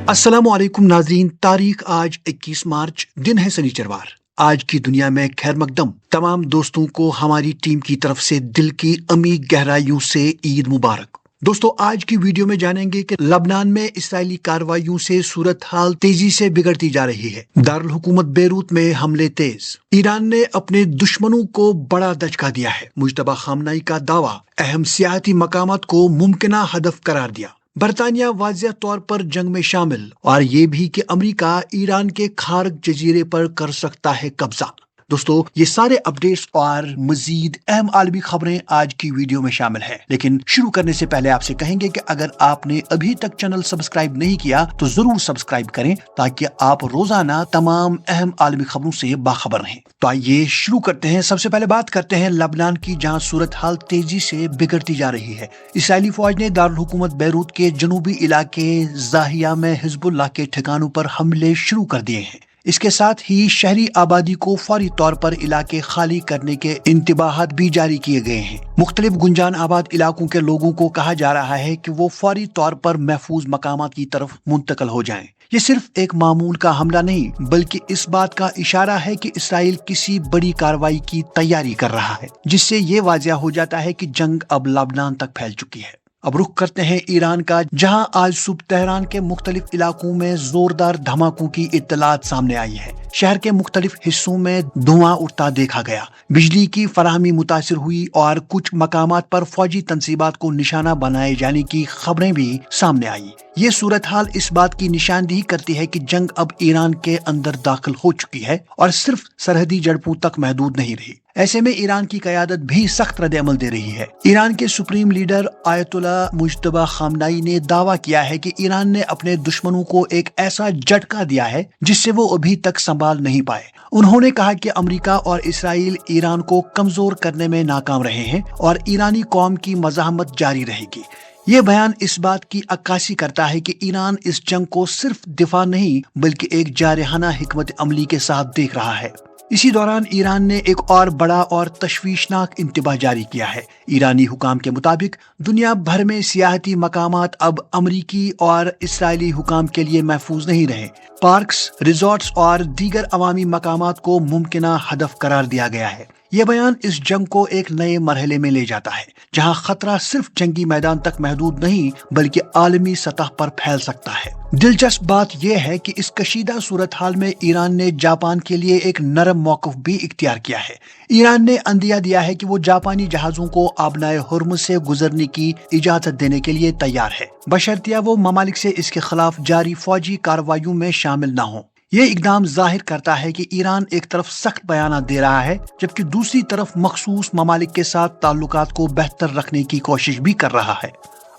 अस्सलामुअलैकुम नाजरीन। तारीख आज 21 मार्च, दिन है शनिचरवार। आज की दुनिया में खैर मकदम। तमाम दोस्तों को हमारी टीम की तरफ से दिल की अमी गहराइयों से ईद मुबारक। दोस्तों, आज की वीडियो में जानेंगे कि लबनान में इस्राएली कार्रवाइयों से सूरत हाल तेजी से बिगड़ती जा रही है। दारुल हुकूमत बेरूत में हमले तेज। ईरान ने अपने दुश्मनों को बड़ा दचका दिया है। मुज्तबा खामनाई का दावा, अहम सियासी मकामात को मुमकिना हदफ करार दिया। बरतानिया वाज़िह तौर पर जंग में शामिल, और ये भी कि अमेरिका ईरान के खार्ग जजीरे पर कर सकता है कब्जा। दोस्तों, ये सारे अपडेट्स और मजीद अहम आलमी खबरें आज की वीडियो में शामिल है। लेकिन शुरू करने से पहले आपसे कहेंगे कि अगर आपने अभी तक चैनल सब्सक्राइब नहीं किया तो जरूर सब्सक्राइब करें, ताकि आप रोजाना तमाम अहम आलमी खबरों से बाखबर रहें। तो आइए शुरू करते हैं। सबसे पहले बात करते हैं लबनान की, जहां सूरत हाल तेजी से बिगड़ती जा रही है। इसराइली फौज ने दारुल हुकूमत बेरूत के जनूबी इलाके जाहिया में हिजबुल्लाह के ठिकानों पर हमले शुरू कर दिए हैं। इसके साथ ही शहरी आबादी को फौरी तौर पर इलाके खाली करने के इंतबाहात भी जारी किए गए हैं। मुख्तलिफ गुंजान आबाद इलाकों के लोगों को कहा जा रहा है कि वो फौरी तौर पर महफूज मकामात की तरफ मुंतकिल हो जाएं। ये सिर्फ एक मामूल का हमला नहीं, बल्कि इस बात का इशारा है कि इसराइल किसी बड़ी कार्रवाई की तैयारी कर रहा है, जिससे ये वाज़िह हो जाता है कि जंग अब लबनान तक फैल चुकी है। अब रुख करते हैं ईरान का, जहां आज सुबह तेहरान के मुख्तलिफ इलाकों में जोरदार धमाकों की इत्तलात सामने आई है। शहर के मुख्तलिफ हिस्सों में धुआं उठता देखा गया, बिजली की फराहमी मुतासिर हुई और कुछ मकामात पर फौजी तंसीबात को निशाना बनाए जाने की खबरें भी सामने आई। ये सूरत हाल इस बात की निशानदेही करती है कि जंग अब ईरान के अंदर दाखिल हो चुकी है और सिर्फ सरहदी झड़पों तक महदूद नहीं रही। ऐसे में ईरान की क़यादत भी सख्त रद्द-ए-अमल दे रही है। ईरान के supreme leader Ayatollah Mojtaba Khamenei ने दावा किया है कि ईरान ने अपने दुश्मनों को एक ऐसा झटका दिया है जिससे वो अभी तक संभाल नहीं पाए। उन्होंने कहा कि अमेरिका और इसराइल ईरान को कमजोर करने में नाकाम रहे हैं और ईरानी कौम की मज़ाहमत जारी रहेगी। ये बयान इस बात की अक्कासी करता है कि ईरान इस जंग को सिर्फ दिफा नहीं, बल्कि एक जारहाना हिकमत अमली के साथ देख रहा है। इसी दौरान ईरान ने एक और बड़ा और तशवीशनाक इंतबाह जारी किया है। ईरानी हुकाम के मुताबिक दुनिया भर में सियाहती मकामात अब अमरीकी और इसराइली हुकाम के लिए महफूज नहीं रहे। पार्क्स, रिजॉर्ट्स और दीगर अवामी मकामात को मुमकिना हदफ करार दिया गया है। यह बयान इस जंग को एक नए मरहले में ले जाता है, जहां खतरा सिर्फ जंगी मैदान तक महदूद नहीं, बल्कि आलमी सतह पर फैल सकता है। दिलचस्प बात यह है कि इस कशीदा सूरत हाल में ईरान ने जापान के लिए एक नरम मौक़िफ़ भी इख्तियार किया है। ईरान ने अंदिया दिया है कि वो जापानी जहाजों को आबनाए हुर्मुज़ से गुजरने की इजाजत देने के लिए तैयार है, बशर्तिया वो ममालिक से इसके खिलाफ जारी फौजी कार्रवाइयों में शामिल न हो। ये इकदाम जाहिर करता है कि ईरान एक तरफ सख्त बयान दे रहा है, जबकि दूसरी तरफ मखसूस ममालिक के साथ ताल्लुकात को बेहतर रखने की कोशिश भी कर रहा है।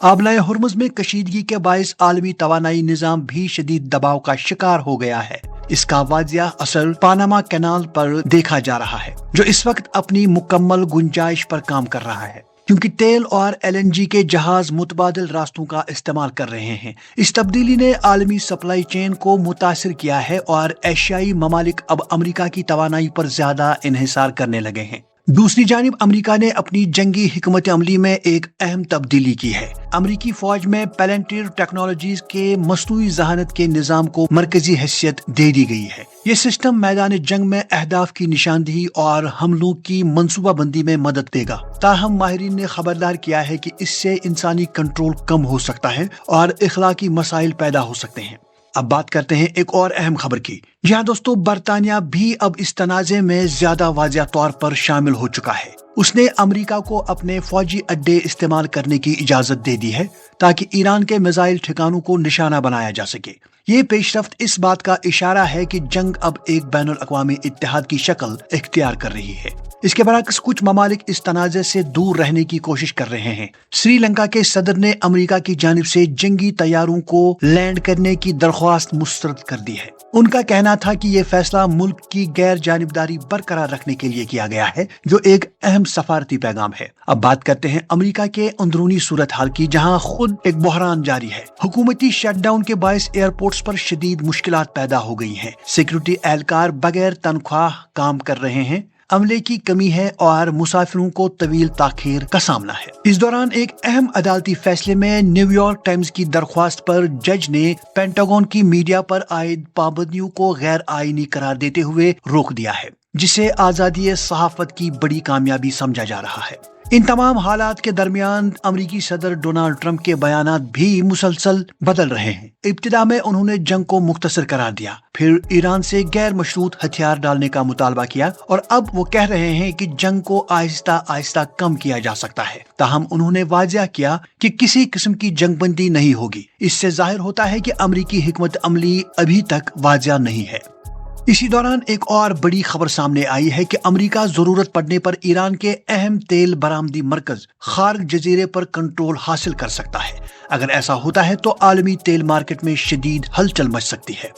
आबनाए हुर्मुज़ में कशीदगी के बायस आलमी तवानाई निज़ाम भी शदीद दबाव का शिकार हो गया है। इसका वाज़िह असर पानामा कैनाल पर देखा जा रहा है, जो इस वक्त अपनी मुकम्मल गुंजाइश पर काम कर रहा है, क्योंकि तेल और LNG के जहाज मुतबादिल रास्तों का इस्तेमाल कर रहे हैं। इस तब्दीली ने आलमी सप्लाई चेन को मुतासिर किया है और एशियाई ममालिक अब अमेरिका की तवानाई पर ज्यादा इन्हिसार करने लगे हैं। दूसरी जानिब अमेरिका ने अपनी जंगी हिकमत अमली में एक अहम तब्दीली की है। अमेरिकी फौज में पैलेंटियर टेक्नोलॉजीज के मसनूई जहानत के निजाम को मरकजी हैसियत दे दी गई है। ये सिस्टम मैदान जंग में अहदाफ की निशानदेही और हमलों की मंसूबाबंदी में मदद देगा। ताहम माहिरीन ने खबरदार किया है कि इससे इंसानी कंट्रोल कम हो सकता है और इखलाकी मसाइल पैदा हो सकते हैं। अब बात करते हैं एक और अहम खबर की। जी हाँ दोस्तों, बरतानिया भी अब इस तनाज़े में ज्यादा वाज़िह तौर पर शामिल हो चुका है। उसने अमेरिका को अपने फौजी अड्डे इस्तेमाल करने की इजाजत दे दी है, ताकि ईरान के मिसाइल ठिकानों को निशाना बनाया जा सके। ये पेशरफ्त इस बात का इशारा है कि जंग अब एक बैनुल अक़वामी इत्तेहाद की शक्ल इख्तियार कर रही है। इसके बरअक्स कुछ ममालिक इस तनाज़े से दूर रहने की कोशिश कर रहे हैं। श्रीलंका के सदर ने अमेरिका की जानिब से जंगी तैयारों को लैंड करने की दरख्वास्त मुस्तरद कर दी है। उनका कहना था कि ये फैसला मुल्क की गैर जानिबदारी बरकरार रखने के लिए किया गया है, जो एक अहम सफारती पैगाम है। अब बात करते हैं अमेरिका के अंदरूनी सूरत हाल की, जहां खुद एक बहरान जारी है। हुकूमती शटडाउन के बायस एयरपोर्ट्स पर शदीद मुश्किलात पैदा हो गई हैं। सिक्योरिटी एहलकार बगैर तनख्वाह काम कर रहे हैं। عملے کی کمی ہے اور مسافروں کو طویل تاخیر کا سامنا ہے۔ اس دوران ایک اہم عدالتی فیصلے میں نیو یارک ٹائمز کی درخواست پر جج نے پینٹاگون کی میڈیا پر عائد پابندیوں کو غیر آئینی قرار دیتے ہوئے روک دیا ہے، جسے آزادی صحافت کی بڑی کامیابی سمجھا جا رہا ہے۔ ان تمام حالات کے درمیان امریکی صدر ڈونلڈ ٹرمپ کے بیانات بھی مسلسل بدل رہے ہیں۔ ابتدا میں انہوں نے جنگ کو مختصر قرار دیا، پھر ایران سے غیر مشروط ہتھیار ڈالنے کا مطالبہ کیا، اور اب وہ کہہ رہے ہیں کہ جنگ کو آہستہ آہستہ کم کیا جا سکتا ہے۔ تاہم انہوں نے واضح کیا کہ کسی قسم کی جنگ بندی نہیں ہوگی۔ اس سے ظاہر ہوتا ہے کہ امریکی حکمت عملی ابھی تک واضح نہیں ہے۔ اسی دوران ایک اور بڑی خبر سامنے آئی ہے کہ امریکہ ضرورت پڑنے پر ایران کے اہم تیل برآمدی مرکز خارق جزیرے پر کنٹرول حاصل کر سکتا ہے۔ اگر ایسا ہوتا ہے تو عالمی تیل مارکیٹ میں شدید ہلچل مچ سکتی ہے۔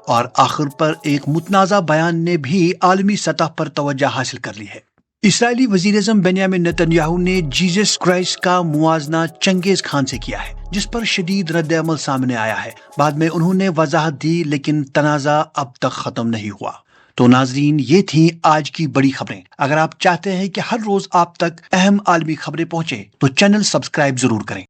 اور آخر پر ایک متنازع بیان نے بھی عالمی سطح پر توجہ حاصل کر لی ہے۔ اسرائیلی وزیر اعظم بنیامین نتن یاہو نے جیزس کرائسٹ کا موازنہ چنگیز خان سے کیا ہے، جس پر شدید رد عمل سامنے آیا ہے۔ بعد میں انہوں نے وضاحت دی، لیکن تنازع اب تک ختم نہیں ہوا۔ تو ناظرین، یہ تھیں آج کی بڑی خبریں۔ اگر آپ چاہتے ہیں کہ ہر روز آپ تک اہم عالمی خبریں پہنچے تو چینل سبسکرائب ضرور کریں۔